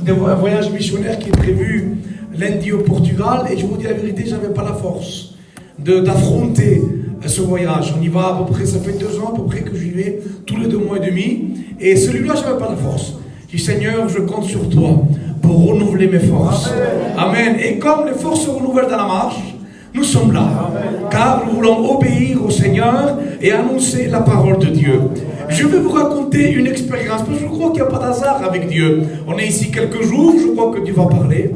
un voyage missionnaire qui est prévu lundi au Portugal, et je vous dis la vérité, je n'avais pas la force d'affronter ce voyage. On y va à peu près, ça fait 2 ans à peu près que j'y vais, tous les 2 mois et demi, et celui-là, je n'avais pas la force. Je dis, Seigneur, je compte sur toi pour renouveler mes forces. Amen. Et comme les forces se renouvellent dans la marche, nous sommes là, car nous voulons obéir au Seigneur et annoncer la parole de Dieu. Je vais vous raconter une expérience, parce que je crois qu'il n'y a pas d'hasard avec Dieu. On est ici quelques jours, je crois que Dieu va parler.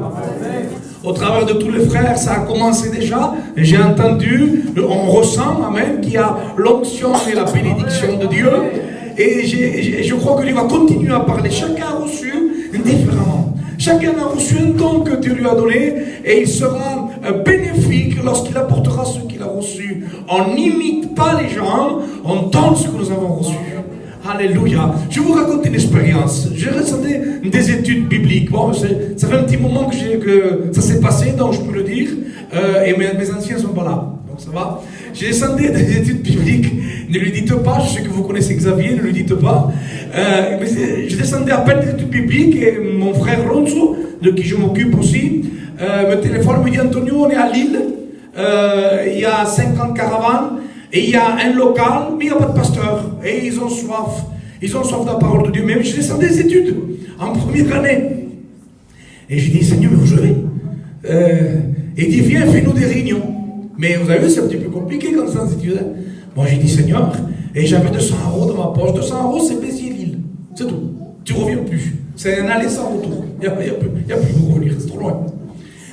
Au travers de tous les frères, ça a commencé déjà. J'ai entendu, on ressent, amen, qu'il y a l'onction et la bénédiction de Dieu. Et je crois que Dieu va continuer à parler. Chacun a reçu différemment. Chacun a reçu un don que Dieu lui a donné, et il sera bénéfique lorsqu'il apportera ce qu'il a reçu. On n'imite pas les gens, on donne ce que nous avons reçu. Alléluia. Je vais vous raconter une expérience. J'ai ressenti des études bibliques. Bon, ça fait un petit moment que ça s'est passé, donc je peux le dire. Et mes anciens ne sont pas là. Donc ça va. J'ai descendu des études bibliques. Ne lui dites pas, je sais que vous connaissez Xavier, ne lui dites pas. Mais je descendais à peine des études bibliques, et mon frère Ronzo, de qui je m'occupe aussi, me téléphone, me dit, Antonio, on est à Lille. Il y a 50 caravanes. Et il y a un local, mais il n'y a pas de pasteur. Et ils ont soif. Ils ont soif de la parole de Dieu. Mais je descends des études en première année. Et je dis, Seigneur, où je vais il dit, viens, fais-nous des réunions. Mais vous avez vu, c'est un petit peu compliqué quand c'est dans les études. Bon, j'ai dit, Seigneur, et j'avais 200 € dans ma poche. 200 €, c'est Béziers-Lille. C'est tout. Tu ne reviens plus. C'est un aller sans retour. Il n'y a plus pour revenir, c'est trop loin.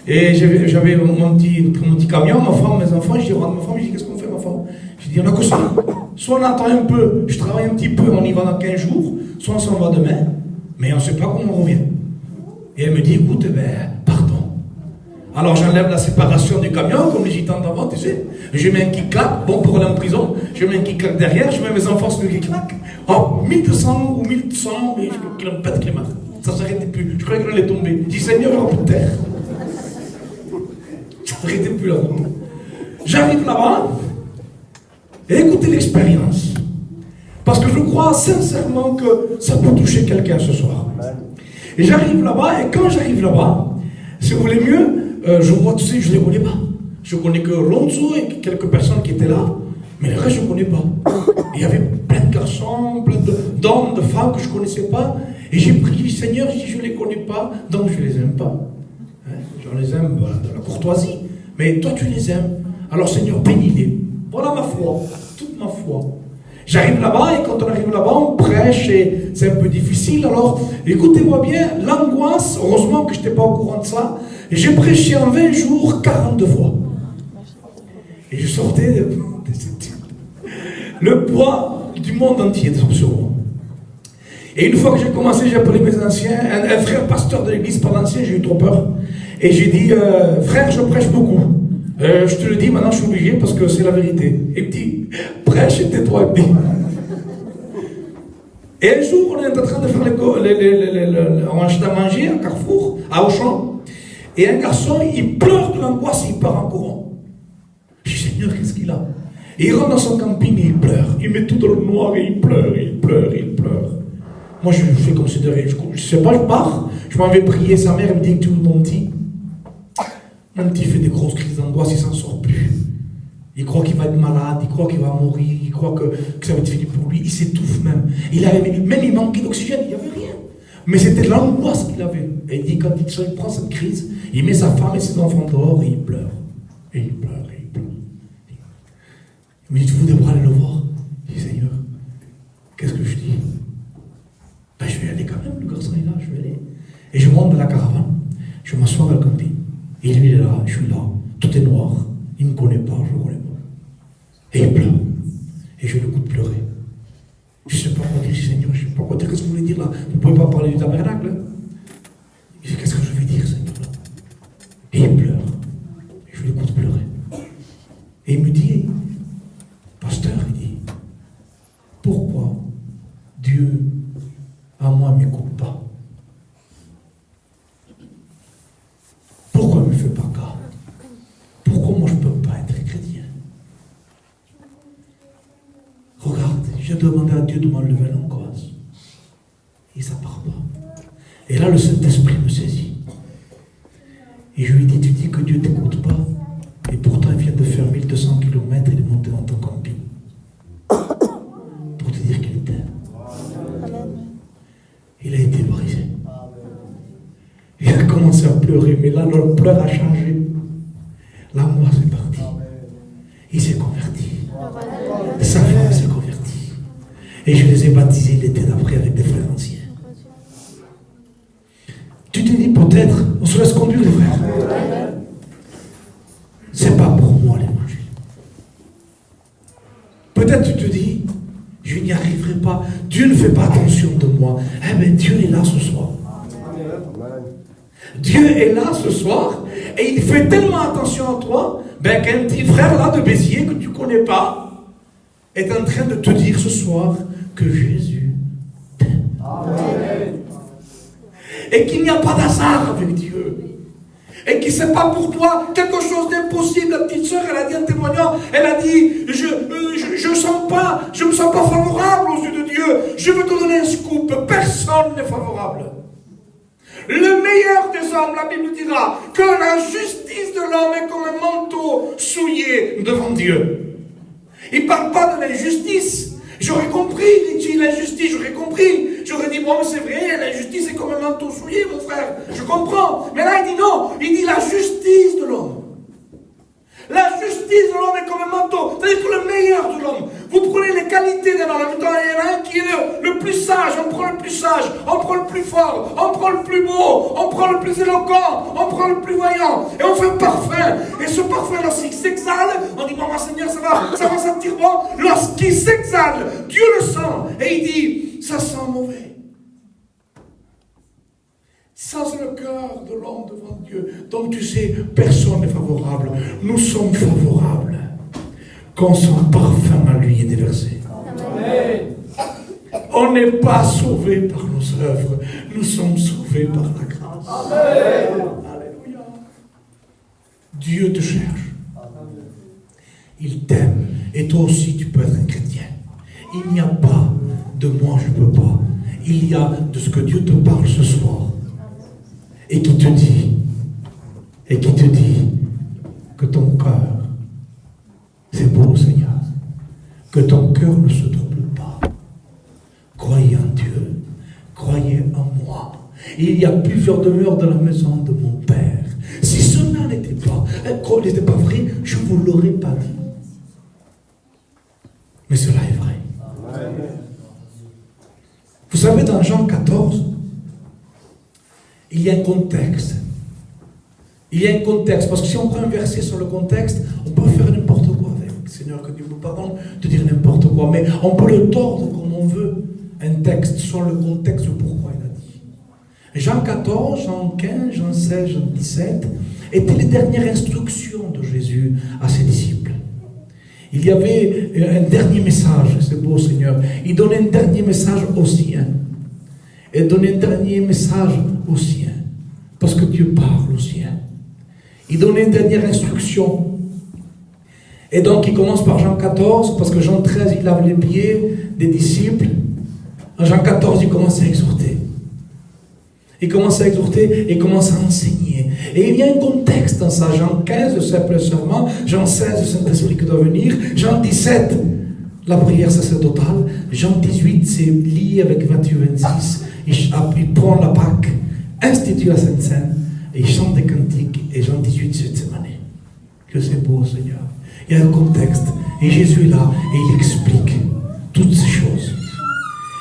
Et j'avais mon petit camion, ma femme, mes enfants. Je dis, rentre ma femme, je dis, qu'est-ce qu'on fait, ma femme? Je dis, on a que ça. Soit on attend un peu, je travaille un petit peu, on y va dans 15 jours, soit on s'en va demain, mais on ne sait pas comment on revient. Et elle me dit, écoute, partons. Alors j'enlève la séparation du camion, comme les gitans d'avant, tu sais. Je mets un kick-clac, bon pour aller en prison, je mets un kick-clac derrière, je mets mes enfants sur le kick-clac. Oh, 1200 ou 1100 kilomètres, ça ne s'arrêtait plus. Je croyais qu'on allait tomber. Je dis, Seigneur, il n'y aura plus de terre. Ça ne s'arrêtait plus la route. J'arrive là-bas. Et écoutez l'expérience. Parce que je crois sincèrement que ça peut toucher quelqu'un ce soir. Et j'arrive là-bas, et quand j'arrive là-bas, si vous voulez mieux, je vois, tu sais, je ne les connais pas. Je connais que Ronzo et quelques personnes qui étaient là, mais le reste, je ne connais pas. Et il y avait plein de garçons, plein d'hommes, de femmes que je ne connaissais pas. Et j'ai prié, Seigneur, si je ne les connais pas, donc je ne les aime pas. Hein? Je les aime dans la courtoisie. Mais toi, tu les aimes. Alors, Seigneur, bénis-les. Voilà ma foi, toute ma foi. J'arrive là-bas, et quand on arrive là-bas, on prêche, et c'est un peu difficile. Alors, écoutez-moi bien, l'angoisse, heureusement que je n'étais pas au courant de ça, j'ai prêché en 20 jours 42 fois. Et je sortais des études. Le poids du monde entier sur moi. Et une fois que j'ai commencé, j'ai appelé mes anciens, un frère pasteur de l'église, pas l'ancien, j'ai eu trop peur. Et j'ai dit, frère, je prêche beaucoup. Je te le dis, maintenant je suis obligé parce que c'est la vérité. Il me dit, prêche et tais-toi. Et un jour, on est en train de faire on achète à manger à Carrefour, à Auchan. Et un garçon, il pleure de l'angoisse, il part en courant. Je dis, Seigneur, qu'est-ce qu'il a? Et il rentre dans son camping et il pleure. Il met tout dans le noir et il pleure, il pleure, il pleure. Moi, je fais considérer, je ne sais pas, je pars. Je m'en vais prier, sa mère me dit que tu es mon petit. Mon petit fait des grosses crises d'angoisse, il ne s'en sort plus. Il croit qu'il va être malade, il croit qu'il va mourir, il croit que ça va être fini pour lui, il s'étouffe même. Même il manquait d'oxygène, il n'y avait rien. Mais c'était l'angoisse qu'il avait. Et il dit, quand il prend cette crise, il met sa femme et ses enfants dehors et il pleure. Et il pleure, et il pleure. Il me dit, vous devez aller le voir. Je dis, Seigneur, qu'est-ce que je dis? Ben, je vais aller quand même, le garçon est là, je vais aller. Et je monte dans la caravane, je m'assois dans le camping. Et lui, il est là, je suis là, tout est noir, il ne me connaît pas, je ne le connais pas. Et il pleure. Et je l'écoute pleurer. Je ne sais pas quoi dire, Seigneur, je ne sais pas quoi dire, qu'est-ce que vous voulez dire là? Vous ne pouvez pas parler du tabernacle. Je dis, qu'est-ce que je vais dire, Seigneur là? Et il pleure. Et je l'écoute pleurer. Et il me dit, pasteur, il dit, pourquoi Dieu, à moi, ne m'écoute pas? Pourquoi il ne me fait pas cas? Pourquoi moi je ne peux pas être chrétien? Regarde, j'ai demandé à Dieu de m'enlever l'angoisse. Et ça ne part pas. Et là, le Saint-Esprit me saisit. Et je lui dis, tu dis que Dieu ne t'écoute pas. Et pourtant, il vient de faire 1200 km et de monter dans ton camping. Pour te dire qu'il t'aime. Il a été brisé. Il a commencé à pleurer, mais là, le pleur a changé. Là, moi, c'est parti. Il s'est converti. Sa femme s'est convertie. Et je les ai baptisés l'été d'après avec des frères anciens. Tu te dis peut-être, on se laisse conduire les frères. C'est pas pour moi l'évangile. Peut-être tu te dis, je n'y arriverai pas. Dieu ne fait pas attention de moi. Eh bien, Dieu est là ce soir. Dieu est là ce soir et il fait tellement attention à toi qu'un petit frère là de Béziers que tu ne connais pas est en train de te dire ce soir que Jésus t'aime. Et qu'il n'y a pas d'hasard avec Dieu. Et que ce n'est pas pour toi quelque chose d'impossible. La petite sœur, elle a dit en témoignant, elle a dit, je me sens pas favorable aux yeux de Dieu. Je veux te donner un scoop. Personne n'est favorable. Le meilleur des hommes, la Bible dira, que la justice de l'homme est comme un manteau souillé devant Dieu. Il ne parle pas de l'injustice. J'aurais compris, dit l'injustice, j'aurais compris. J'aurais dit, bon, c'est vrai, l'injustice est comme un manteau souillé, mon frère. Je comprends. Mais là, il dit non. Il dit la justice de l'homme. La justice de l'homme est comme un manteau. C'est-à-dire que le meilleur de l'homme. Vous prenez les qualités d'un homme. Il y en a un qui est le plus sage. On prend le plus sage. On prend le plus fort. On prend le plus beau. On prend le plus éloquent. On prend le plus voyant. Et on fait un parfum. Et ce parfum, lorsqu'il s'exhale, on dit, bon, Seigneur, ça va sentir bon. Lorsqu'il s'exhale, Dieu le sent. Et il dit, ça sent mauvais. Ça, c'est le cœur de l'homme devant Dieu. Donc, tu sais, personne n'est favorable. Nous sommes favorables quand son parfum à lui est déversé. Amen. On n'est pas sauvés par nos œuvres. Nous sommes sauvés par la grâce. Amen. Alléluia. Dieu te cherche. Il t'aime. Et toi aussi, tu peux être un chrétien. Il n'y a pas de moi, je ne peux pas. Il y a de ce que Dieu te parle ce soir. Et qui te dit que ton cœur, c'est beau Seigneur, que ton cœur ne se trouble pas. Croyez en Dieu, croyez en moi. Il y a plusieurs demeures dans la maison de mon Père. Si cela n'était pas vrai, je ne vous l'aurais pas dit. Mais cela est vrai. Amen. Vous savez, dans Jean 14, il y a un contexte. Il y a un contexte. Parce que si on prend un verset sur le contexte, on peut faire n'importe quoi avec. Seigneur, que Dieu nous pardonne de dire n'importe quoi. Mais on peut le tordre comme on veut. Un texte sur le contexte de pourquoi il a dit. Jean 14, Jean 15, Jean 16, Jean 17 étaient les dernières instructions de Jésus à ses disciples. Il y avait un dernier message. C'est beau, Seigneur. Il donnait un dernier message aux siens. Et donner un dernier message aux siens. Parce que Dieu parle aux siens. Il donnait une dernière instruction. Et donc il commence par Jean 14, parce que Jean 13, il lave les pieds des disciples. En Jean 14, il commence à exhorter. Il commence à exhorter et il commence à enseigner. Et il y a un contexte dans ça. Jean 15, le simple serment. Jean 16, le Saint-Esprit qui doit venir. Jean 17, la prière sacerdotale. Jean 18, c'est lié avec Matthieu 26. Il prend la Pâque, institue la Sainte Seine, et il chante des cantiques, et Jean 18, c'est Gethsémane. Que c'est beau, Seigneur. Il y a un contexte, et Jésus est là, et il explique toutes ces choses.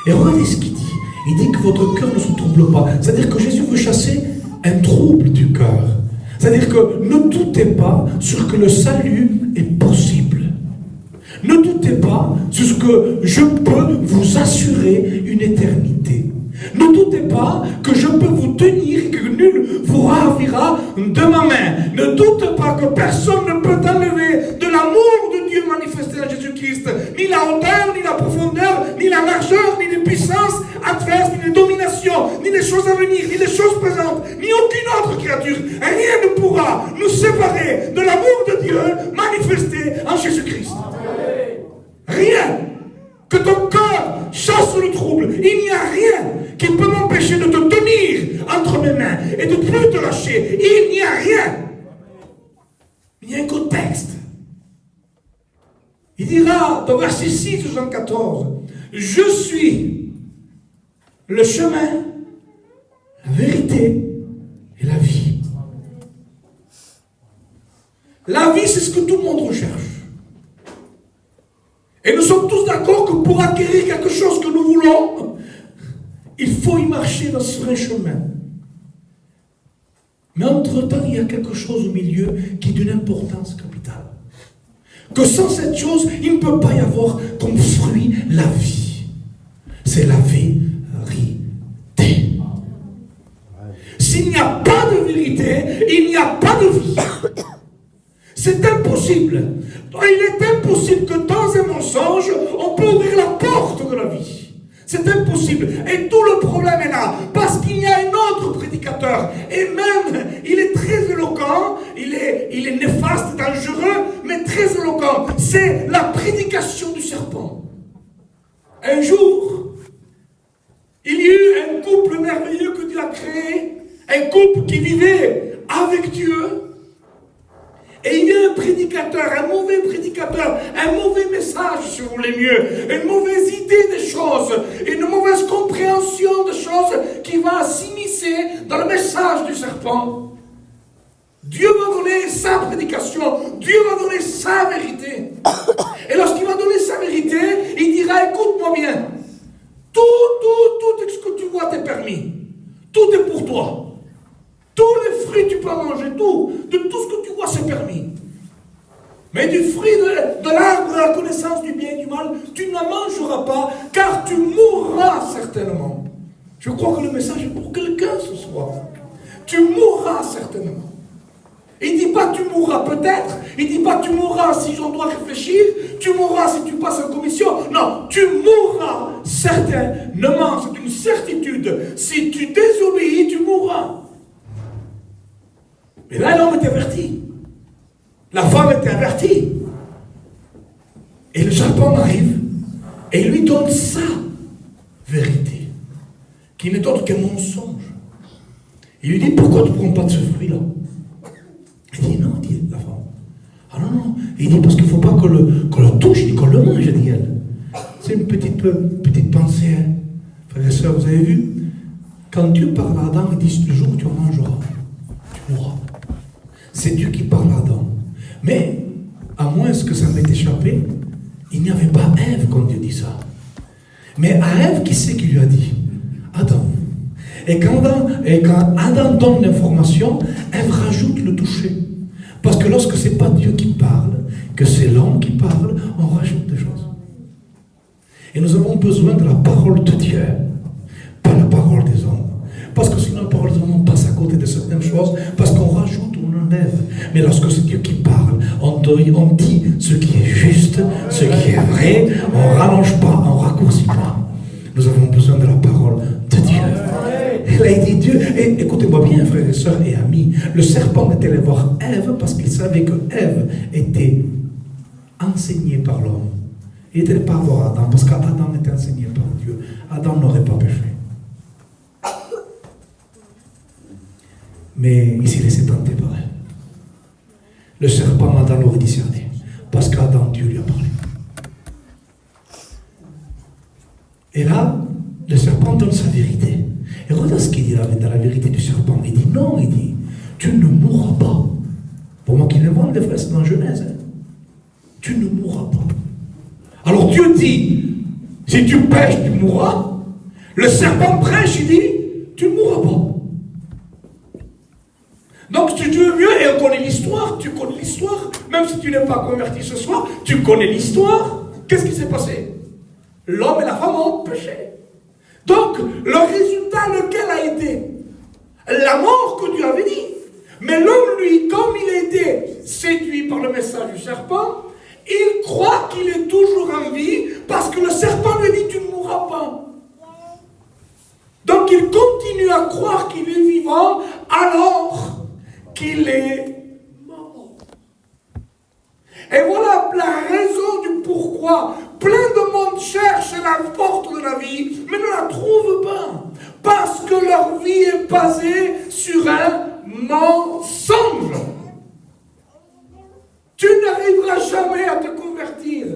Et regardez ce qu'il dit. Il dit que votre cœur ne se trouble pas. C'est-à-dire que Jésus veut chasser un trouble du cœur. C'est-à-dire que ne doutez pas sur que le salut est possible. Ne doutez pas sur ce que je peux vous assurer une éternité. Ne doutez pas que je peux vous tenir et que nul vous ravira de ma main. Ne doute pas que personne ne peut t'enlever de l'amour de Dieu manifesté en Jésus-Christ. Ni la hauteur, ni la profondeur, ni la largeur, ni les puissances adverses, ni les dominations, ni les choses à venir, ni les choses présentes, ni aucune autre créature. Rien ne pourra nous séparer de l'amour de Dieu manifesté en Jésus-Christ. Rien. Que ton cœur chasse le trouble. Il n'y a rien qui peut m'empêcher de te tenir là, dans verset 6 de Jean 14, je suis le chemin, la vérité et la vie. La vie, c'est ce que tout le monde recherche. Et nous sommes tous d'accord que pour acquérir quelque chose que nous voulons, il faut y marcher sur un chemin. Mais entre-temps, il y a quelque chose au milieu qui est d'une importance capitale. Que sans cette chose, il ne peut pas y avoir comme fruit la vie. C'est la vérité. S'il n'y a pas de vérité, il n'y a pas de vie. C'est impossible. Il est impossible que dans un mensonge, on peut ouvrir la porte de la vie. C'est impossible. Et tout le problème est là. Parce qu'il y a un autre prédicateur. Et même, il est très éloquent. Il est néfaste, dangereux, mais très éloquent. C'est la prédication du serpent. Un jour, il y a eu un couple merveilleux que Dieu a créé. Un couple qui vivait avec Dieu. Et il y a un prédicateur, un mauvais prédicateur, un mauvais message, si vous voulez mieux, une mauvaise idée des choses, une mauvaise compréhension des choses qui va s'immiscer dans le message du serpent. Dieu va donner sa prédication, Dieu va donner sa vérité. Et lorsqu'il va donner sa vérité, il dira, écoute-moi bien, tout ce que tu vois t'est permis. Tout est pour toi. Tous les fruits tu peux manger, de tout ce que tu vois c'est permis. Mais du fruit de l'arbre de la connaissance du bien et du mal, tu n'en mangeras pas, car tu mourras certainement. Je crois que le message est pour quelqu'un ce soir. Tu mourras certainement. Il ne dit pas tu mourras peut-être, il ne dit pas tu mourras si j'en dois réfléchir, tu mourras si tu passes en commission. Non, tu mourras certainement, c'est une certitude. Si tu désobéis, tu mourras. Mais là, l'homme est averti. La femme est avertie. Et le serpent arrive et lui donne sa vérité, qui n'est autre qu'un mensonge. Il lui dit, pourquoi tu ne prends pas de ce fruit-là? Elle dit, non, dit la femme. Ah non. Il dit, parce qu'il ne faut pas qu'on le touche ni qu'on le mange, dit elle. C'est une petite pensée. Hein. Frères et sœurs, vous avez vu? Quand Dieu parle à Adam, il dit, le jour où tu en mangeras, tu mourras. C'est Dieu qui parle à Adam. Mais, à moins que ça m'ait échappé, il n'y avait pas Ève quand Dieu dit ça. Mais à Ève, qui c'est qui lui a dit? Adam. Et quand Adam donne l'information, Ève rajoute le toucher. Parce que lorsque ce n'est pas Dieu qui parle, que c'est l'homme qui parle, on rajoute des choses. Et nous avons besoin de la parole de Dieu, pas la parole des hommes. Parce que sinon la parole des hommes, on passe à côté de certaines choses, parce qu'on rajoute, on enlève. Mais lorsque c'est Dieu qui parle, on dit ce qui est juste, ce qui est vrai, on ne rallonge pas, on ne raccourcit pas. Nous avons besoin de la parole de Dieu. Et là, il dit Dieu, et écoutez-moi bien, frères et sœurs et amis, le serpent est allé voir Ève parce qu'il savait que Ève était enseignée par l'homme. Il n'était pas voir Adam, parce qu'Adam était enseigné par Dieu. Adam n'aurait pas péché. Mais il s'est laissé tenter par elle. Le serpent, Adam l'aurait discerné, parce qu'Adam, Dieu lui a parlé. Et là, le serpent donne sa vérité. Et regarde ce qu'il dit dans la vérité du serpent. Il dit non, il dit, tu ne mourras pas. Pour moi qui l'invente des frères, c'est dans Genèse. Hein. Tu ne mourras pas. Alors Dieu dit, si tu pêches, tu mourras. Le serpent prêche, il dit, tu ne mourras pas. Donc si tu veux mieux, et on connaît l'histoire, tu connais l'histoire, même si tu n'es pas converti ce soir, tu connais l'histoire. Qu'est-ce qui s'est passé? L'homme et la femme ont péché. Donc, le résultat, lequel a été? La mort que Dieu avait dit. Mais l'homme, lui, comme il a été séduit par le message du serpent, il croit qu'il est toujours en vie parce que le serpent lui dit tu ne mourras pas. Donc il continue à croire qu'il est vivant alors qu'il est mort. Et voilà la raison du pourquoi plein de monde cherche la porte de la vie mais ne la trouve pas. Parce que leur vie est basée sur un mensonge. Tu n'arriveras jamais à te convertir.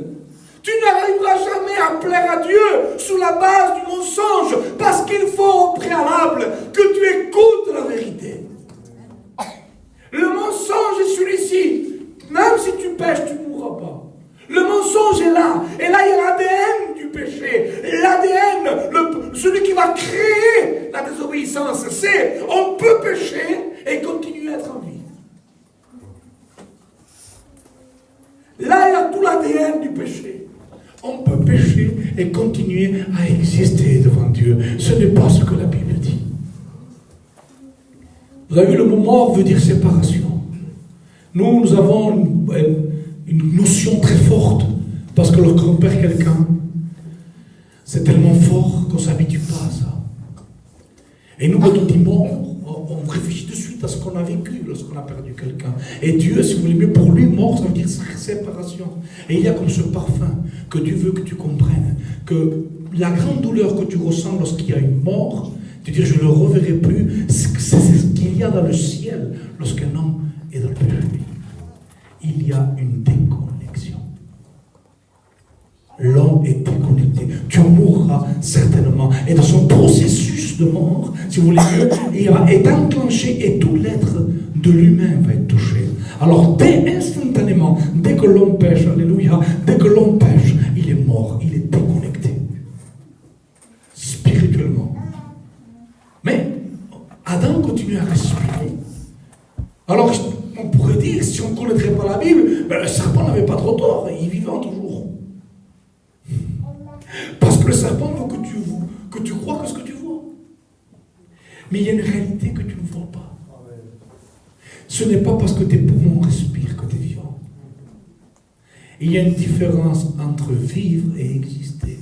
sait, on peut pécher et continuer à être en vie. Là, il y a tout l'ADN du péché. On peut pécher et continuer à exister devant Dieu. Ce n'est pas ce que la Bible dit. Vous avez vu, le mot mort veut dire séparation. Nous avons une notion très forte, parce que lorsqu'on perd quelqu'un, c'est tellement fort qu'on ne s'habitue pas à ça. Et nous, quand on dit mort, on réfléchit de suite à ce qu'on a vécu lorsqu'on a perdu quelqu'un. Et Dieu, si vous voulez mieux, pour lui, mort, ça veut dire séparation. Et il y a comme ce parfum que Dieu veut que tu comprennes, que la grande douleur que tu ressens lorsqu'il y a une mort, tu dis je ne le reverrai plus, c'est ce qu'il y a dans le ciel lorsqu'un homme est dans le péché. Il y a une déconnexion. L'homme est déconnecté. Tu mourras certainement. Et dans son processus de mort, si vous voulez mieux, il va être enclenché et tout l'être de l'humain va être touché. Alors, instantanément, dès que l'homme pêche, alléluia, dès que l'homme pêche, il est mort, il est déconnecté. Spirituellement. Mais, Adam continue à respirer. Alors, on pourrait dire, si on ne connaîtrait pas la Bible, ben, le serpent n'avait pas trop tort, il vivait toujours. Parce que le serpent veut que tu crois que ce que tu vois. Mais il y a une réalité que tu ne vois pas. Ce n'est pas parce que tes poumons respirent que tu es vivant. Il y a une différence entre vivre et exister.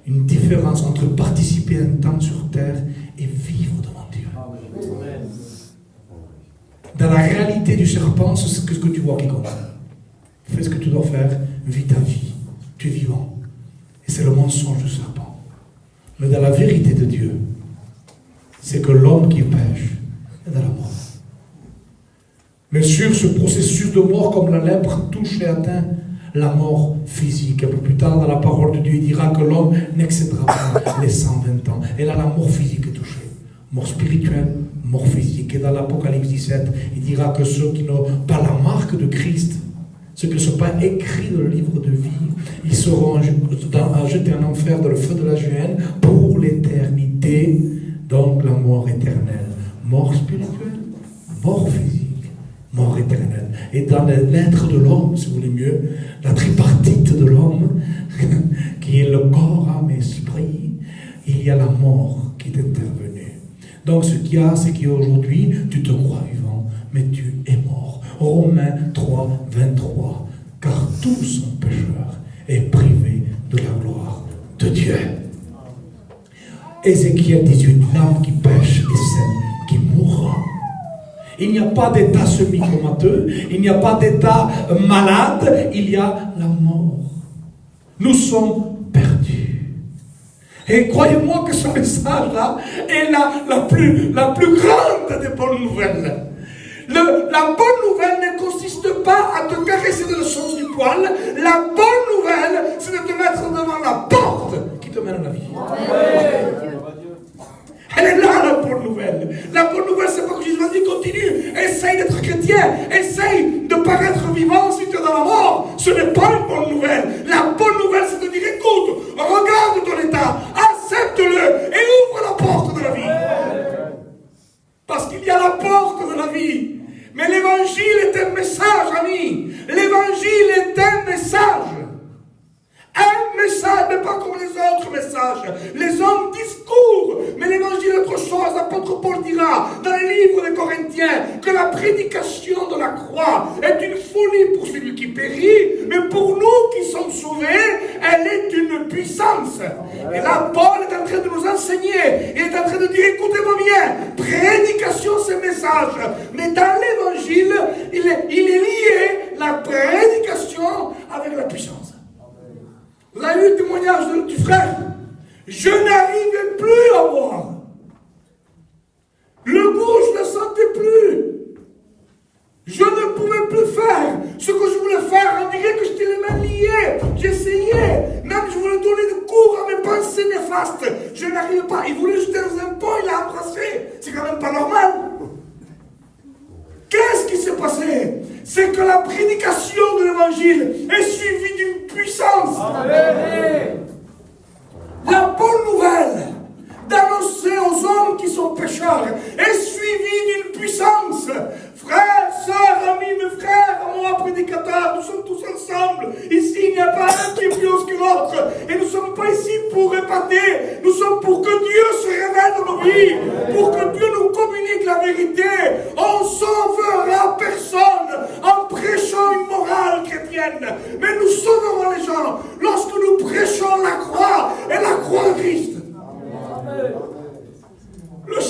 Une différence entre participer à un temps sur terre et vivre devant Dieu. Dans la réalité du serpent, c'est ce que tu vois qui compte. Fais ce que tu dois faire, vis ta vie. Tu es vivant. Et c'est le mensonge du serpent. Mais dans la vérité de Dieu, c'est que l'homme qui pêche est dans la mort. Bien sûr, ce processus de mort, comme la lèpre, touche et atteint la mort physique. Un peu plus tard, dans la parole de Dieu, il dira que l'homme n'excédera pas les 120 ans. Et là, la mort physique est touchée. Mort spirituelle, mort physique. Et dans l'Apocalypse 17, il dira que ceux qui n'ont pas la marque de Christ, ceux qui ne sont pas écrits dans le livre de vie, ils seront jetés en enfer dans le feu de la géhenne pour l'éternité, donc la mort éternelle. Mort spirituelle, mort physique, mort éternelle. Et dans l'être de l'homme, si vous voulez mieux, la tripartite de l'homme, qui est le corps, âme et esprit, il y a la mort qui est intervenue. Donc ce qu'il y a, c'est qu'aujourd'hui, tu te crois vivant, mais tu es mort. Romains 3, 23. Car tous sont pécheurs et privés de la gloire de Dieu. Ézéchiel 18, l'âme qui pêche est celle qui mourra. Il n'y a pas d'état semi-comateux, il n'y a pas d'état malade, il y a la mort. Nous sommes perdus. Et croyez-moi que ce message-là est la plus grande des bonnes nouvelles. La bonne nouvelle ne consiste pas à te caresser dans le sens du poil. La bonne nouvelle, c'est de te mettre devant la porte qui te mène à la vie. Elle est là, la bonne nouvelle. La bonne nouvelle, c'est pas que Jésus vas-y, continue. Essaye d'être chrétien. Essaye de paraître vivant si tu es dans la mort. Ce n'est pas une bonne nouvelle. La bonne nouvelle, c'est de dire, écoute, regarde ton état, accepte-le et ouvre la porte de la vie. Parce qu'il y a la porte de la vie. Mais l'évangile est un message, amis. L'évangile est un message. Un message, mais pas comme les autres messages. Les hommes discourent, mais l'évangile est autre chose. L'apôtre Paul dira dans les livres des Corinthiens que la prédication de la croix est une folie pour celui qui périt, mais pour nous qui sommes sauvés, elle est une puissance. Et là, Paul est en train de nous enseigner. Il est en train de dire, écoutez-moi bien, prédication, c'est message. Mais dans l'évangile, il est lié, la prédication, avec la puissance. Vous avez vu le témoignage du frère? Je n'arrivais plus à voir. Le goût, je ne le sentais plus. Je ne pouvais plus faire ce que je voulais faire. On dirait que j'étais les mains liées. J'essayais. Même je voulais donner des cours à mes pensées néfastes. Je n'arrivais pas. Il voulait jeter dans un pont, il l'a embrassé. C'est quand même pas normal. Qu'est-ce qui s'est passé? C'est que la prédication de l'évangile est suivie d'une puissance. Amen. La bonne nouvelle d'annoncer aux hommes qui sont vérité. On sauvera personne en prêchant une morale chrétienne. Mais nous sauverons les gens lorsque nous prêchons la croix et la croix de Christ. Le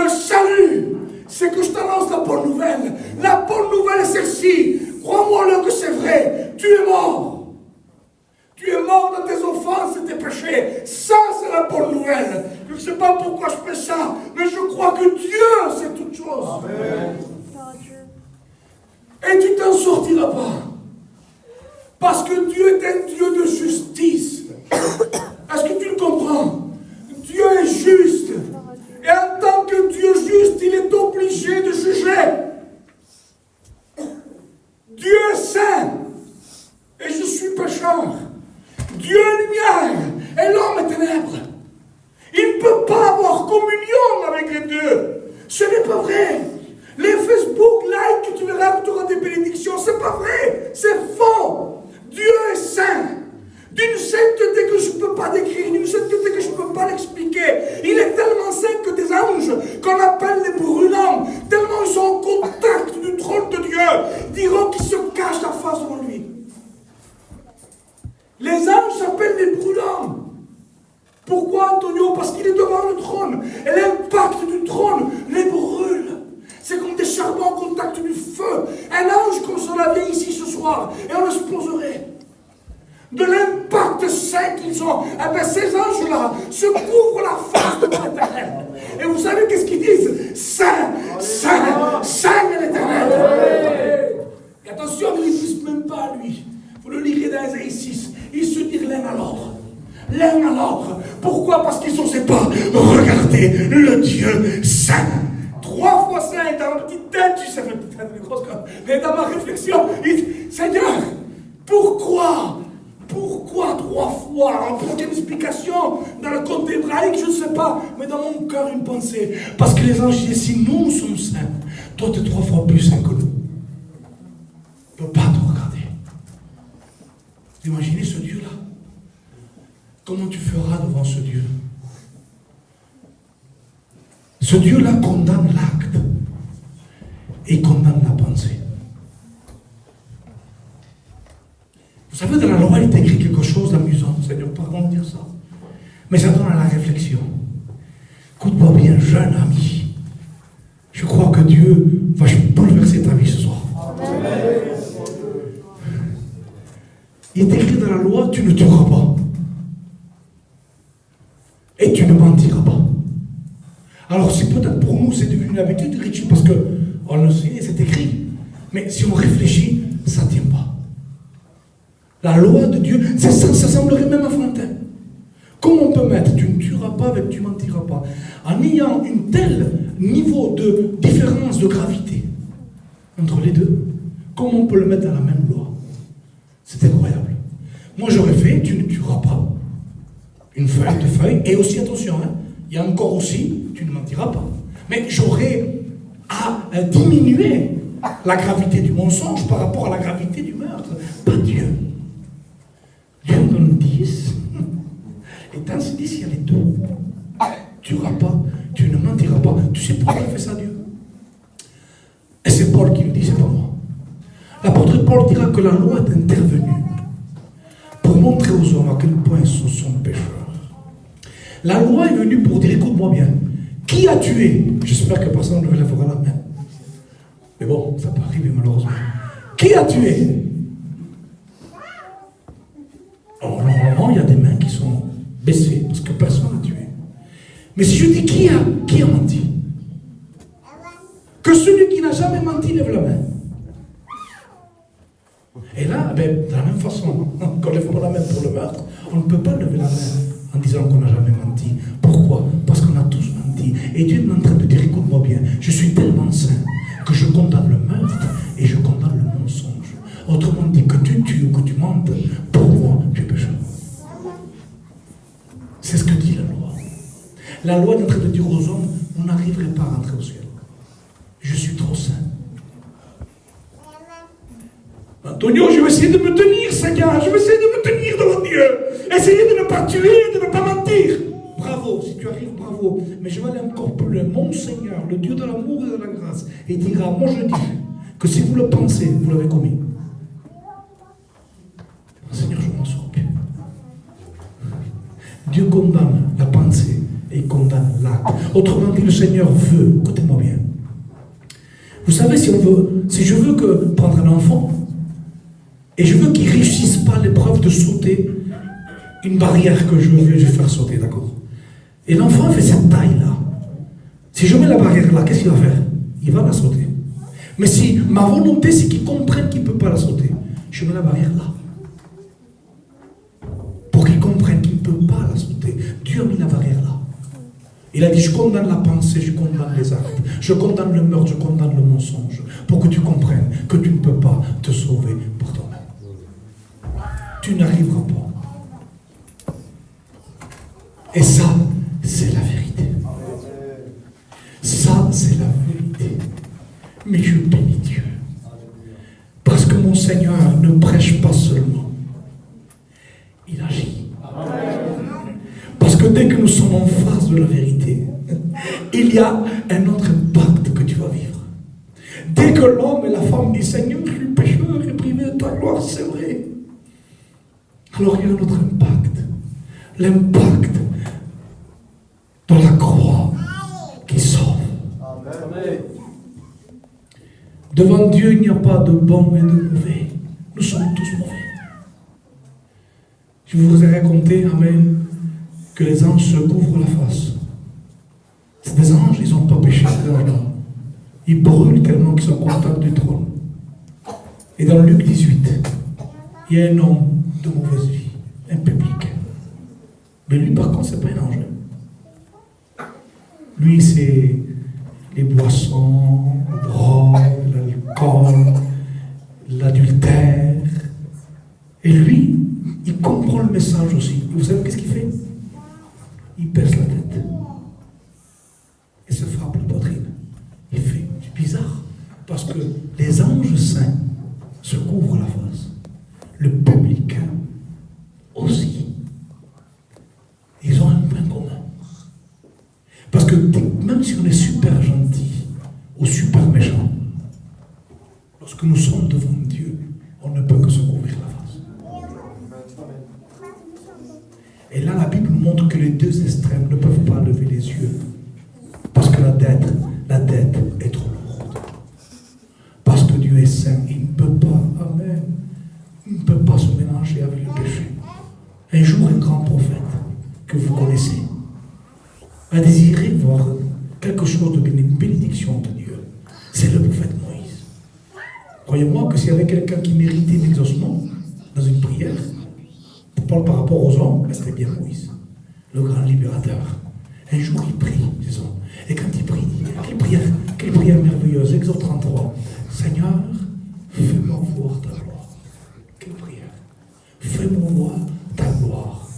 salut, c'est que je t'annonce la bonne nouvelle. La bonne nouvelle est celle-ci. Crois-moi que c'est vrai. Tu es mort. Tu es mort dans tes offenses et tes péchés. Ça, c'est la bonne nouvelle. Je ne sais pas pourquoi je fais ça, mais je crois que Dieu sait toutes choses. Amen. Et tu t'en sortiras pas. Parce que Dieu est un Dieu de justice. Est-ce que tu le comprends? Dieu est juste. Et en tant que Dieu juste, il est obligé de juger. Dieu est saint. Et je suis pécheur. Dieu est lumière. Et l'homme est ténèbres. Il ne peut pas avoir communion avec les deux. Ce n'est pas vrai. Les Facebook likes que tu verras que tu auras des bénédictions, c'est pas vrai. C'est faux. Dieu est saint. D'une sainteté que je ne peux pas décrire, d'une sainteté que je ne peux pas l'expliquer. Il est tellement saint que des anges, qu'on appelle les brûlants, tellement ils sont en contact du trône de Dieu, diront qu'ils se cachent la face devant lui. Les anges s'appellent les brûlants. Pourquoi, Antonio? Parce qu'il est devant le trône. Et l'impact du trône les brûle. C'est comme des charbons en contact du feu. Un ange comme cela vient ici ce soir et on l'exploserait. De l'impact saint qu'ils ont, eh bien ces anges-là se couvrent la face de l'Éternel. Et vous savez qu'est-ce qu'ils disent? Saint, Saint, Saint est l'Éternel. Et attention, ils ne le disent même pas à lui. Vous le lirez dans Isaïe 6. Ils se disent l'un à l'autre. L'un à l'autre. Pourquoi? Parce qu'ils ne sait pas regarder le Dieu saint. 3 fois saint, dans ma petite tête, tu sais, mais dans ma réflexion, il dit, Seigneur, pourquoi 3 fois? Pour quelle explication? Dans le conte hébraïque, je ne sais pas, mais dans mon cœur, une pensée. Parce que les anges disent, si nous sommes saints, toi, tu es 3 fois plus saint que nous. Tu ne peux pas te regarder. Imaginez ce Dieu-là. Comment tu feras devant ce Dieu? Ce Dieu-là condamne l'acte et condamne la pensée. Vous savez, dans la loi, il est écrit quelque chose d'amusant. Seigneur, pardon de dire ça. Mais ça donne à la réflexion. Écoute-moi bien, jeune ami. Je crois que Dieu va bouleverser ta vie ce soir. Amen. Il est écrit dans la loi, tu ne tueras pas. Et tu ne mentiras pas. Alors, c'est peut-être pour nous, c'est devenu une habitude, Richie, parce qu'on le sait, c'est écrit. Mais si on réfléchit, ça ne tient pas. La loi de Dieu, ça semblerait même enfantin. Comment on peut mettre tu ne tueras pas avec tu ne mentiras pas? En ayant un tel niveau de différence de gravité entre les deux, comment on peut le mettre dans la même loi? C'est incroyable. Moi, j'aurais fait tu ne tueras pas. Une feuille, 2 feuilles, et aussi, attention, il y a encore aussi, tu ne mentiras pas. Mais j'aurais à diminuer la gravité du mensonge par rapport à la gravité du meurtre. Pas Dieu. Dieu me donne 10. Et dans ces 10, il y a les 2. Tu ne tueras pas, tu ne mentiras pas. Tu sais pourquoi il fait ça, Dieu? Et c'est Paul qui le dit, c'est pas moi. L'apôtre Paul dira que la loi est intervenue pour montrer aux hommes à quel point ils sont pécheurs. La loi est venue pour dire, écoute-moi bien, qui a tué? J'espère que personne ne lèvera la main. Mais bon, ça peut arriver malheureusement. Qui a tué? Alors, normalement, il y a des mains qui sont baissées parce que personne n'a tué. Mais si je dis qui a menti? Que celui qui n'a jamais menti lève la main. Et là, de la même façon, quand on ne lève pas la main pour le meurtre, on ne peut pas lever la main en disant qu'on n'a jamais menti. Pourquoi? Parce qu'on a tous menti. Et Dieu est en train de dire, écoute-moi bien, je suis tellement saint que je condamne le meurtre et je condamne le mensonge. Autrement dit, que tu tues ou que tu mentes, pour moi, tu es pécheur. C'est ce que dit la loi. La loi est en train de dire aux hommes, vous n'arriverez pas à rentrer au ciel. Je suis trop saint. Antonio, je vais essayer de me tenir, Seigneur. Je vais essayer de me tenir devant Dieu. Essayez de ne pas tuer, de ne pas mentir. Bravo, si tu as arrive, bravo. Mais je vais aller encore plus loin. Mon Seigneur, le Dieu de l'amour et de la grâce, il dira, moi je dis que si vous le pensez, vous l'avez commis. Seigneur, je m'en sors plus. Dieu condamne la pensée et il condamne l'acte. Autrement dit, le Seigneur veut, écoutez-moi bien. Vous savez, si je veux prendre un enfant, et je veux qu'il ne réussisse pas l'épreuve de sauter une barrière que je veux faire sauter, d'accord? Et l'enfant fait cette taille-là. Si je mets la barrière là, qu'est-ce qu'il va faire? Il va la sauter. Mais si ma volonté, c'est qu'il comprenne qu'il ne peut pas la sauter, je mets la barrière là. Pour qu'il comprenne qu'il ne peut pas la sauter. Dieu a mis la barrière là. Il a dit, je condamne la pensée, je condamne les actes, je condamne le meurtre, je condamne le mensonge, pour que tu comprennes que tu ne peux pas te sauver par toi-même. Tu n'arriveras pas. Et ça, c'est la vérité. Ça, c'est la vérité. Mais je bénis Dieu. Parce que mon Seigneur ne prêche pas seulement. Il agit. Parce que dès que nous sommes en face de la vérité, il y a un autre impact que tu vas vivre. Dès que l'homme et la femme disent, Seigneur, je suis pécheur et privé de ta gloire, c'est vrai. Alors il y a un autre impact. L'impact de la croix qui sauve. Amen. Devant Dieu, il n'y a pas de bon et de mauvais. Nous sommes tous mauvais. Je vous ai raconté, amen, que les anges se couvrent la face. C'est des anges, ils n'ont pas péché, ces anges-là. Ils brûlent tellement qu'ils sont au contact du trône. Et dans Luc 18, il y a un homme de mauvaise vie, un public. Mais lui, par contre, c'est pas un ange. Lui, c'est les boissons, la drogue, l'alcool, l'adultère. Et lui, il comprend le message aussi. Et vous savez qu'est-ce qu'il fait? Il baisse la tête. Et se frappe la poitrine. Il fait, c'est bizarre, parce que les anges saints se couvrent la face. Le public aussi. Ils ont un point commun. Parce que même si on est super gentil ou super méchant, lorsque nous sommes devant Dieu, on ne peut que se couvrir la face. Et là, la Bible montre que les deux extrêmes ne peuvent pas lever les yeux. Parce que la dette est trop lourde. Parce que Dieu est saint, il ne peut pas, amen, il ne peut pas se mélanger avec le péché. Un jour, un grand prophète que vous connaissez a désiré voir quelque chose de une bénédiction de Dieu. C'est le prophète Moïse. Croyez-moi que s'il y avait quelqu'un qui méritait l'exaucement dans une prière, par rapport aux hommes, c'était bien Moïse, le grand libérateur. Un jour, il prie, ces hommes. Et quand il prie, quelle prière merveilleuse, Exode 33. Seigneur, fais-moi voir ta gloire. Quelle prière. Fais-moi voir ta gloire.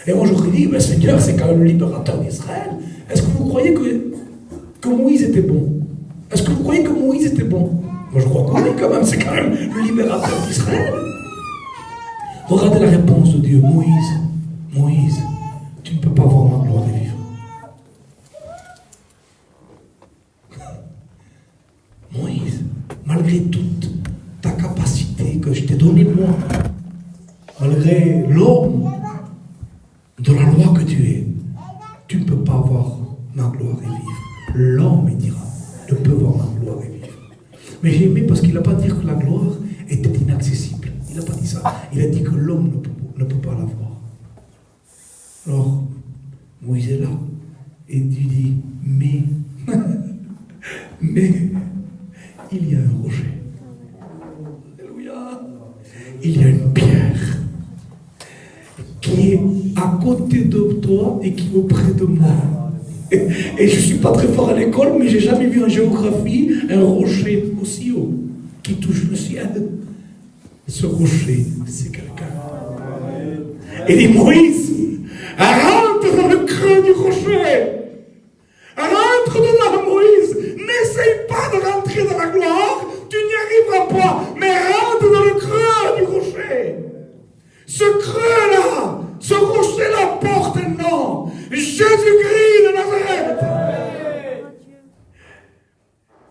Et moi, j'aurais dit, mais Seigneur, c'est quand même le libérateur d'Israël. Est-ce que vous croyez que Moïse était bon? Est-ce que vous croyez que Moïse était bon? Moi, je crois que oui, quand même. C'est quand même le libérateur d'Israël. Regardez la réponse de Dieu. Moïse, tu ne peux pas voir ma gloire et vivre. Moïse, malgré toute ta capacité que je t'ai donnée moi, malgré l'homme de la loi que tu es, tu ne peux pas voir ma gloire et vivre. L'homme, il dira, ne peut voir ma gloire et vivre. Mais j'ai aimé parce qu'il n'a pas dit que la gloire était inaccessible. Il n'a pas dit ça. Il a dit que l'homme ne peut pas la voir. Alors, Moïse est là. Et Dieu dit, mais il y a un rocher. Alléluia. Il y a une pierre qui est à côté de toi et qui est auprès de moi. Et je ne suis pas très fort à l'école, mais j'ai jamais vu en géographie un rocher aussi haut qui touche le ciel. Ce rocher, c'est quelqu'un. Et dit Moïse, rentre dans le creux du rocher. Rentre dedans, Moïse. N'essaye pas de rentrer dans la gloire. Tu n'y arriveras pas. Mais rentre dans le creux du rocher. Ce creux-là, ce rocher-là porte un nom. Jésus-Christ de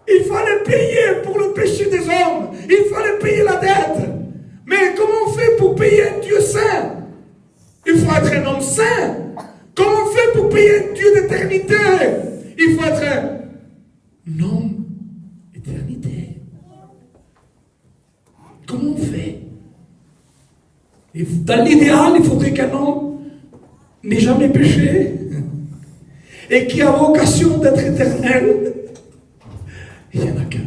Il fallait payer pour le péché des hommes. Il fallait payer la dette. Mais comment on fait pour payer un Dieu saint? Il faut être un homme saint. Comment on fait pour payer un Dieu d'éternité? Il faut être un homme d'éternité. Comment on fait? Dans l'idéal, il faudrait qu'un homme n'ait jamais péché et qui a vocation d'être éternel. Il n'y en a qu'un.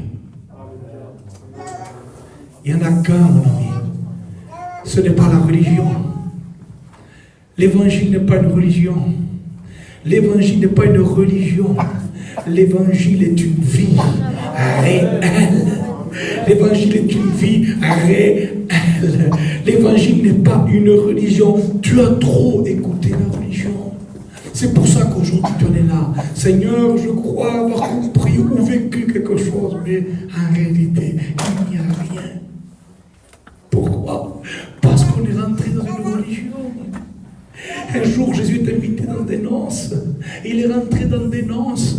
Il n'y en a qu'un, mon ami. Ce n'est pas la religion. L'évangile n'est pas une religion. L'évangile n'est pas une religion. L'évangile est une vie réelle. L'évangile est une vie réelle. L'évangile n'est pas une religion. Tu as trop écouté la religion. C'est pour ça qu'aujourd'hui tu en es là. Seigneur, je crois avoir compris ou vécu quelque chose, mais en réalité, il n'y a rien. Pourquoi? Parce qu'on est rentré dans une religion. Un jour, Jésus est invité dans des noces. Il est rentré dans des noces.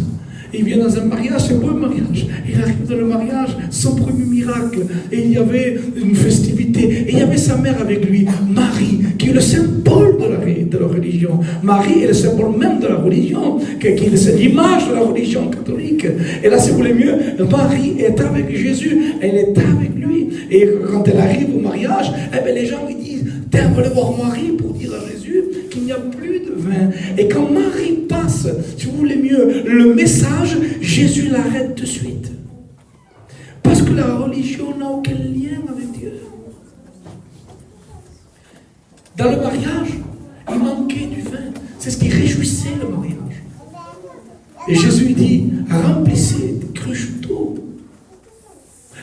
Il vient dans un mariage, c'est un beau mariage. Il arrive dans le mariage, son premier miracle. Et il y avait une festivité. Et il y avait sa mère avec lui, Marie, qui est le symbole de la religion. Marie est le symbole même de la religion, qui est l'image de la religion catholique. Et là, si vous voulez mieux, Marie est avec Jésus. Elle est avec lui. Et quand elle arrive au mariage, eh bien, les gens lui disent, tiens, on va aller voir Marie pour dire à Jésus qu'il n'y a plus de vin. Et quand Marie passe, si vous voulez mieux, le message, Jésus l'arrête de suite. Parce que la religion n'a aucun lien avec Dieu. Dans le mariage, il manquait du vin. C'est ce qui réjouissait le mariage. Et Jésus dit, remplissez des cruches d'eau.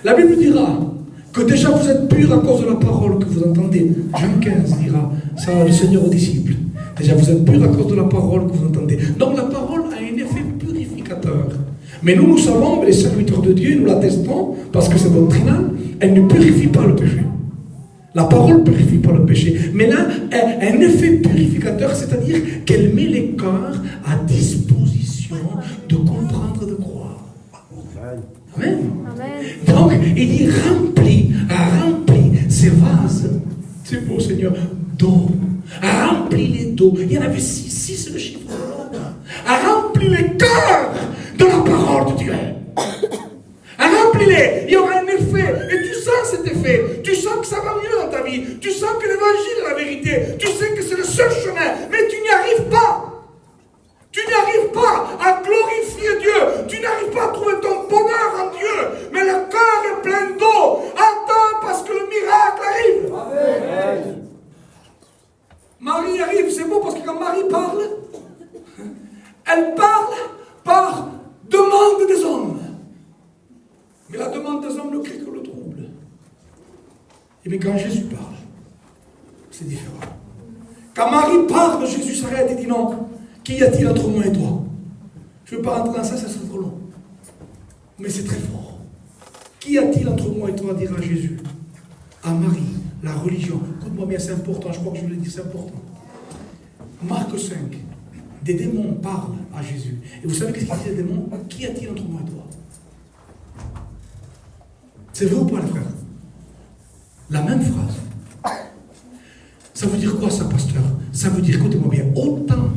La Bible dira que déjà vous êtes purs à cause de la parole que vous entendez. Jean 15 dira ça le Seigneur aux disciples. Déjà vous êtes purs à cause de la parole que vous entendez. Donc la parole a un effet purificateur. Mais nous savons, les serviteurs de Dieu, nous l'attestons, parce que c'est doctrinal, elle ne purifie pas le péché. La parole ne purifie pas le péché. Mais là, elle a un effet purificateur, c'est-à-dire qu'elle met les cœurs à disposition de comprendre, de croire. Amen. Donc, il dit remplis ces vases, c'est beau Seigneur, d'eau. Remplis-les d'eau. Il y en avait 6, c'est le chiffre de l'eau. Remplis les cœurs de la parole de Dieu. Remplis-les. Il y aura un effet. Et tu sens cet effet. Tu sens que ça va mieux dans ta vie. Tu sens que l'évangile est la vérité. Tu sais que c'est le seul chemin. Mais tu n'y arrives pas. Tu n'arrives pas à glorifier Dieu. Tu n'arrives pas à trouver ton bonheur en Dieu. Mais le cœur est plein d'eau. Attends parce que le miracle arrive. Amen. Marie arrive, c'est beau parce que quand Marie parle, elle parle par demande des hommes. Mais la demande des hommes ne crée que le trouble. Et bien quand Jésus parle, c'est différent. Quand Marie parle, Jésus s'arrête et dit non. Qu'y a-t-il entre moi et toi? Je ne veux pas rentrer dans ça, ça serait trop long. Mais c'est très fort. Qu'y a-t-il entre moi et toi, dira Jésus à Marie, la religion. Écoute-moi bien, c'est important, je crois que je voulais dire, c'est important. Marc 5, des démons parlent à Jésus. Et vous savez qu'est-ce qu'ils disent les démons? Qu'y a-t-il entre moi et toi? C'est vrai ou pas, les frères? La même phrase. Ça veut dire quoi, ça, pasteur? Ça veut dire, écoutez-moi bien, autant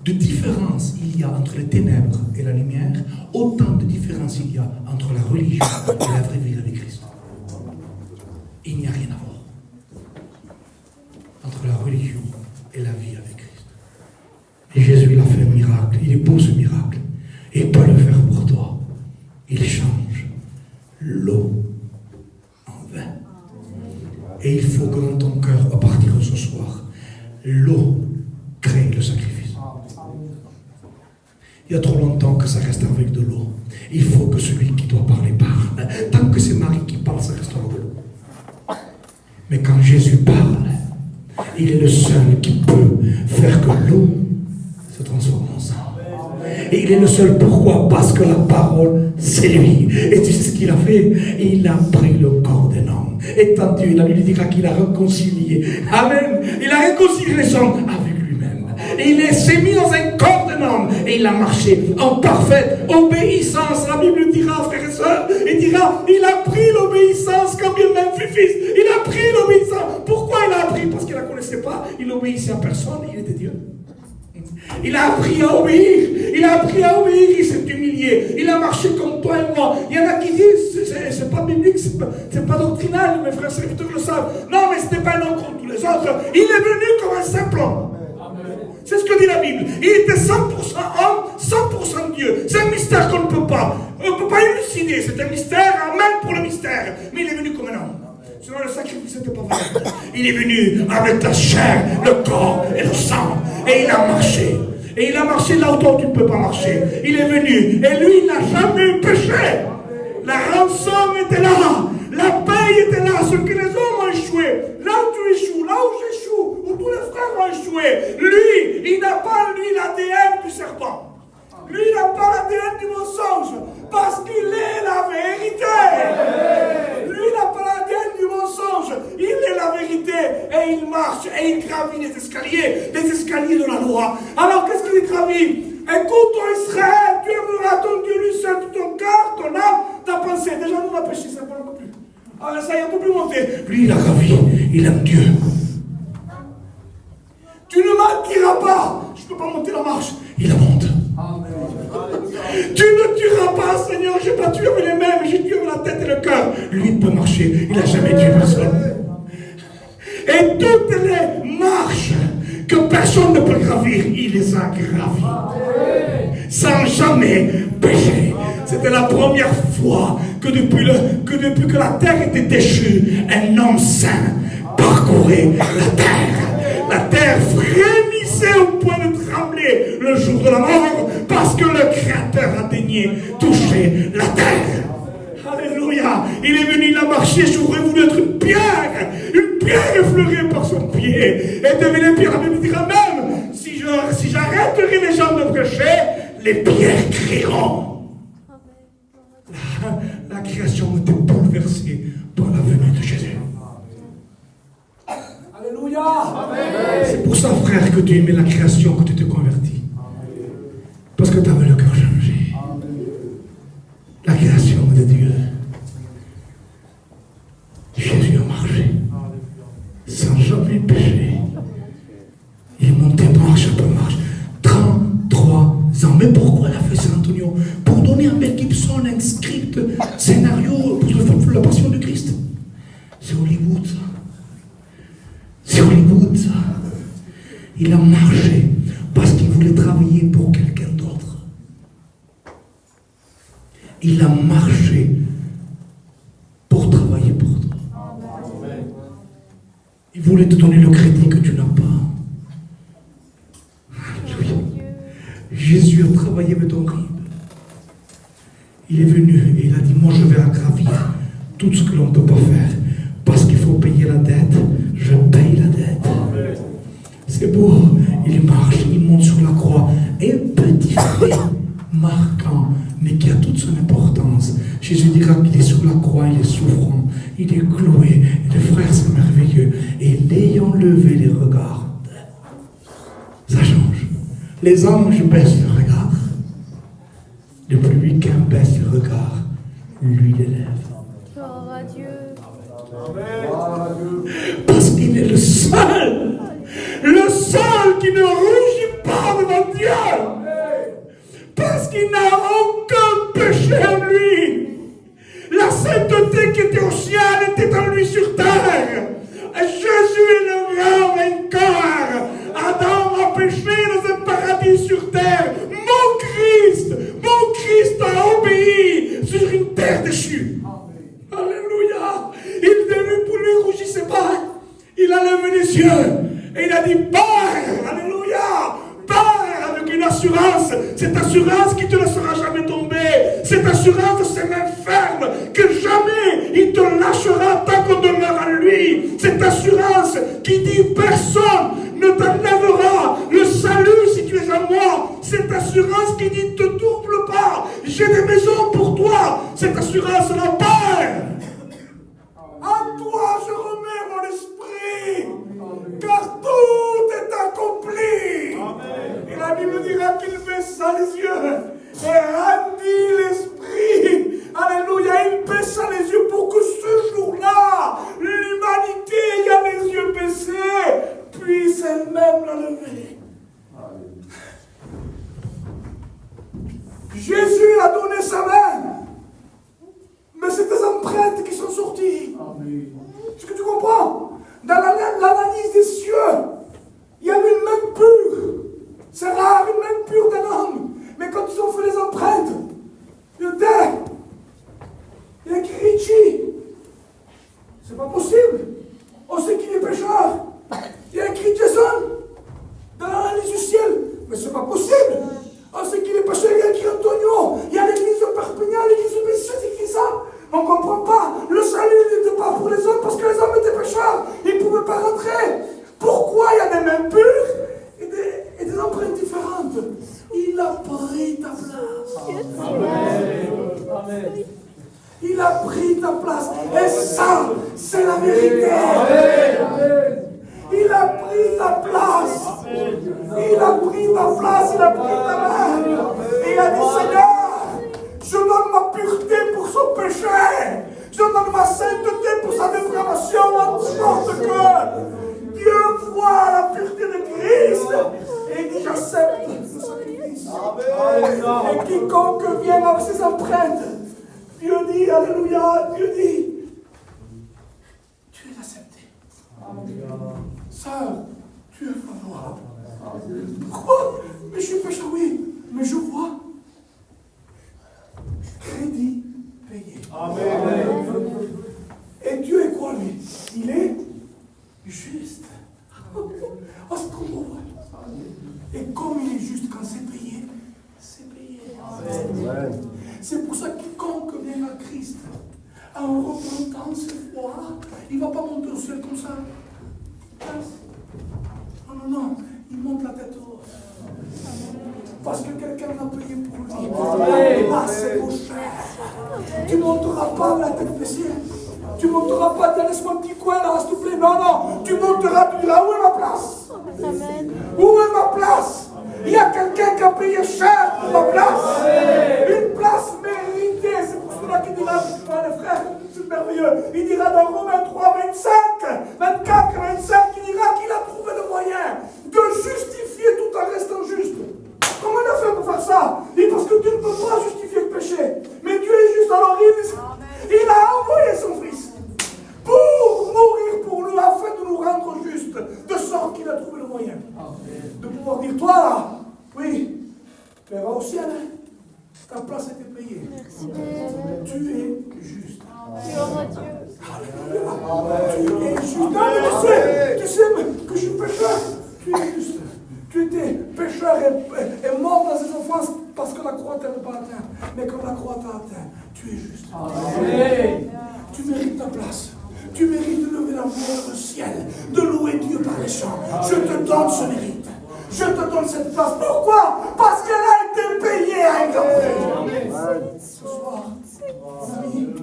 de différence il y a entre les ténèbres et la lumière, autant de différence il y a entre la religion et la vraie vie avec Christ. Il n'y a rien à voir entre la religion et la vie avec Christ. Et Jésus, il a fait un miracle. Il est beau ce miracle. Et il peut le faire pour toi. Il change l'eau en vin. Et il faut que dans ton cœur, à partir de ce soir, l'eau crée le sacrifice. Il y a trop longtemps que ça reste avec de l'eau. Il faut que celui qui doit parler parle. Tant que c'est Marie qui parle, ça restera de l'eau. Mais quand Jésus parle, il est le seul qui peut faire que l'eau se transforme en sang. Et il est le seul. Pourquoi? Parce que la parole, c'est lui. Et tu sais ce qu'il a fait? Il a pris le corps d'un homme. Étendu, la Bible dira qu'il a réconcilié. Amen. Il a réconcilié les hommes avec lui-même. Et il s'est mis dans un corps d'un homme. Et il a marché en parfaite obéissance. La Bible dira, frère, sœurs, il dira, il a pris l'obéissance quand bien même fut fils. Il a pris l'obéissance. Pourquoi il a appris? Parce qu'il ne la connaissait pas. Il n'obéissait à personne, il était Dieu. Il a appris à obéir. Il a appris à obéir, il s'est humilié. Il a marché comme toi et moi. Il y en a qui disent, c'est pas biblique, c'est pas doctrinal, mes frères serviteurs le savent. Non, mais ce n'est pas un homme comme tous les autres. Il est venu comme un simple homme. C'est ce que dit la Bible. Il était 100% homme, 100% Dieu. C'est un mystère qu'on ne peut pas. On ne peut pas élucider. C'est un mystère, amen pour le mystère. Mais il est venu comme un homme. Sinon le sacrifice n'était pas vrai. Il est venu avec la chair, le corps et le sang. Et il a marché. Et il a marché là où toi tu ne peux pas marcher. Il est venu. Et lui, il n'a jamais péché. La rançon était là. La paix était là. Ce que les hommes ont échoué. Là où tu échoues, là où j'échoue, où tous les frères ont échoué. Lui, il n'a pas, lui, l'ADN du serpent. Lui, il n'a pas l'ADN du mensonge. Parce qu'il est la vérité. Lui, il n'a pas l'ADN du mensonge. Il est la vérité. Et il marche. Et il gravit les escaliers de la loi. Alors, qu'est-ce qu'il gravit? Écoute, toi, Israël, tu aimeras ton Dieu lui seul, ton cœur, ton âme, ta pensée. Déjà, nous, on a péché, ça ne parle plus. Ah, ça y est, on ne peut plus monter. Lui, il a gravi. Il aime Dieu. Tu ne m'attireras pas. Je ne peux pas monter la marche. Il la monte. Tu ne tueras pas, Seigneur. Je n'ai pas tué avec les mains, mais j'ai tué avec la tête et le cœur. Lui, il peut marcher. Il n'a jamais tué personne. Et toutes les marches que personne ne peut gravir, il les a gravies. Sans jamais pécher. C'était la première fois que depuis que la terre était déchue, un homme saint parcourait la terre. La terre frémissait au point de trembler le jour de la mort parce que le Créateur a daigné toucher la terre. Alléluia. Il est venu, il a marché. J'aurais voulu être une pierre effleurée par son pied. Et devenir pierre. La Bible dira même, si j'arrêterai les gens de prêcher, les pierres crieront. La création était bouleversée par la venue de Jésus. Alléluia. C'est pour ça, frère, que tu aimais la création, que tu te convertis. Parce que tu avais le cœur changé. La création de Dieu. Jésus a marché sans jamais pécher. Il est monté marche après marche. 33 ans. Mais pourquoi il a fait ça, Antonio? Pour donner à Mel Gibson un script, scénario pour la passion de Christ. C'est Hollywood, ça. C'est Hollywood, ça. Il a marché parce qu'il voulait travailler pour quelqu'un d'autre. Il a marché pour travailler pour toi. Il voulait te donner le crédit que tu n'as pas. Jésus a travaillé avec ton rib. Il est venu et il a dit, moi je vais aggravir tout ce que l'on ne peut pas faire. Parce qu'il faut payer la dette, je paye la dette. C'est beau, il marche, il monte sur la croix. Et un petit fait marquant, mais qui a toute son importance. Jésus dira qu'il est sur la croix, il est souffrant, il est cloué. Et les frères, c'est merveilleux. Et l'ayant levé les regards, ça change. Les anges baissent le regard. Le plus qu'un baisse le regard, lui l'élève. Gloire à Dieu. Parce qu'il est le seul qui ne rougit pas devant Dieu. Parce qu'il n'a aucun péché en lui. La sainteté qui était au ciel était en lui sur terre. Jésus est le grand vainqueur. Adam a péché dans un paradis sur terre. Mon Christ a obéi sur une terre déchue. Alléluia. Il est venu pour lui, rougissait pas. Il a levé les yeux et il a dit, Père, alléluia, Père, avec une assurance. Cette assurance qui ne te laissera jamais tomber. Cette assurance de ses mains fermes, que jamais il te lâchera tant qu'on demeure en lui. Cette assurance qui dit, personne ne t'enlèvera le salut si tu es à moi. Cette assurance qui dit, ne te double pas. J'ai des maisons pour toi. Cette assurance-là, Père. À toi je remets mon esprit, car tout est accompli. Amen. Et la Bible dira qu'il baissa les yeux et rendit l'esprit. Alléluia. Il a pris ta place. Et ça, c'est la vérité. Il a pris ta place. Il a pris ta place. Il a pris ta main. Et il a dit, Seigneur, je donne ma pureté pour son péché. Je donne ma sainteté pour sa dépravation. En sorte que Dieu voit la pureté de Christ. Et il dit, j'accepte le sacrifice. Et quiconque vient avec ses empreintes, Dieu dit, alléluia, Dieu dit, tu es accepté. Sœur, tu es favorable. Pourquoi? Mais je suis pécheur, oui, mais je vois. Crédit payé. Amen. Et Dieu est quoi, lui? Il est juste. Oh, c'est trop beau. Et comme il est juste quand c'est payé, c'est payé. Amen. C'est pour ça que quiconque vient à Christ, en repentance et foi, il ne va pas monter au ciel comme ça. Non, il monte la tête haute. Parce que quelqu'un l'a payé pour lui. Là, c'est trop cher. Tu ne monteras pas la tête baissée. Tu ne monteras pas, laisse-moi un petit coin là, s'il te plaît. Non, tu monteras, tu diras, où est ma place? Amen. Où est ma place? Il y a quelqu'un qui a payé cher pour ma place. Une place méritée. C'est pour cela qu'il dira, les frères, c'est merveilleux. Il dira dans Romains 3, 24, 25, il dira qu'il a trouvé le moyen de justifier tout en restant juste. Comment il a fait pour faire ça? Il dit parce que Dieu ne peut pas justifier le péché. Mais Dieu est juste, alors il a envoyé son Fils pour mourir pour nous, afin de nous rendre justes, de sorte qu'il a trouvé le moyen de pouvoir dire, toi là, oui, tu vas au ciel, ta place a été payée. Merci. Tu es juste. Tu es juste. Non, mais tu sais que je suis pécheur. Tu es juste. Tu étais pécheur et mort dans ses offenses parce que la croix t'a pas atteint. Mais comme la croix t'a atteint, tu es juste. Amen. Tu mérites ta place. Tu mérites de lever la voix au ciel, de louer Dieu par les chants. Je te donne ce mérite. Je te donne cette place. Pourquoi? Parce qu'elle a été payée à un grand prix. Ce soir, mon ami,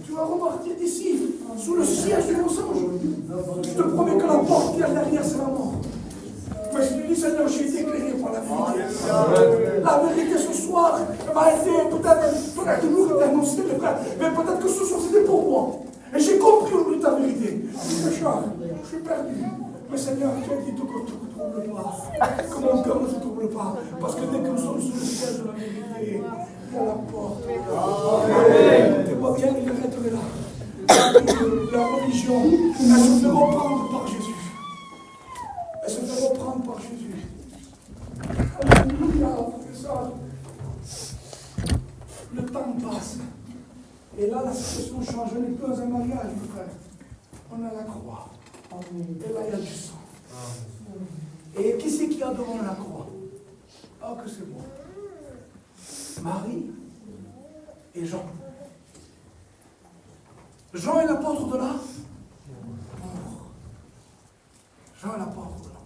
tu vas repartir d'ici, sous le siège du mensonge. Je te promets que la porte qui est derrière, c'est la mort. Mais je te dis, Seigneur, j'ai été éclairé par la vérité. La vérité ce soir m'a été peut-être lourde d'annoncer, mes frères, mais peut-être que ce soir c'était pour moi. Et j'ai compris aujourd'hui ta vérité. Je suis perdu. Mais Seigneur, tu as dit que tu ne te troubles pas. Que mon cœur ne se trouble pas. Parce que dès que nous sommes sous le siège de la vérité, il y a la porte. Écoutez-moi bien, il arrêterait là. La religion, elle se fait reprendre par Jésus. Elle se fait reprendre par Jésus. Alléluia, frère. Le temps passe. Et là, la situation change. On n'est plus dans un mariage, mon frère. On a la croix. Et là, il y a du sang. Et qui c'est qui a devant la croix? Oh, que c'est beau. Marie et Jean. Jean est l'apôtre de la mort. Jean est l'apôtre de la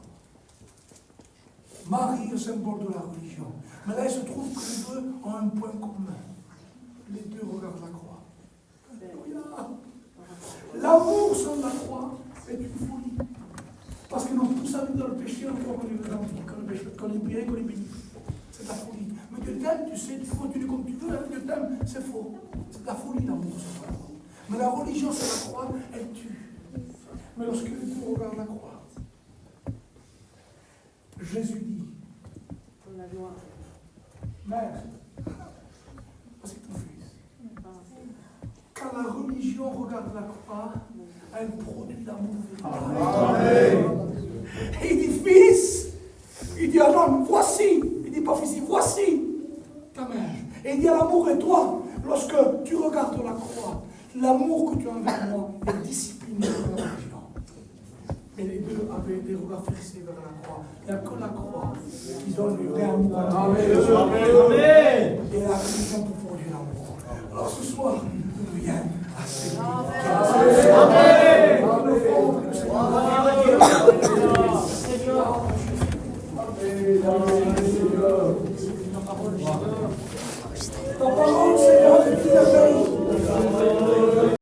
mort. Marie est le symbole de la religion. Mais là, il se trouve que les deux ont un point commun. Les deux regardent la croix. L'amour sans la croix est une folie. Parce que nous tous avons dans le péché, on croit qu'on est bien, qu'on est béni. C'est de la folie. Mais Dieu t'aime, tu sais, tu peux continuer comme tu veux, hein, Dieu t'aime, c'est faux. C'est de la folie, l'amour sans la croix. Mais la religion sans la croix, elle tue. Mais lorsque les deux regardent la croix, Jésus dit, Mère, voici ton fils. Quand la religion regarde la croix, elle produit l'amour véritable. Et il dit, fils, il dit à Jean, voici, il dit pas fils, il dit, voici ta mère. Et il dit à l'amour, et toi, lorsque tu regardes la croix, l'amour que tu as envers moi est discipliné par la religion. Et les deux avaient des regards fixés vers la croix. Il n'y a que la croix qui donne le vrai amour. Amen. Et la religion pour produire l'amour. Alors ce soir, nous viens à celui qui a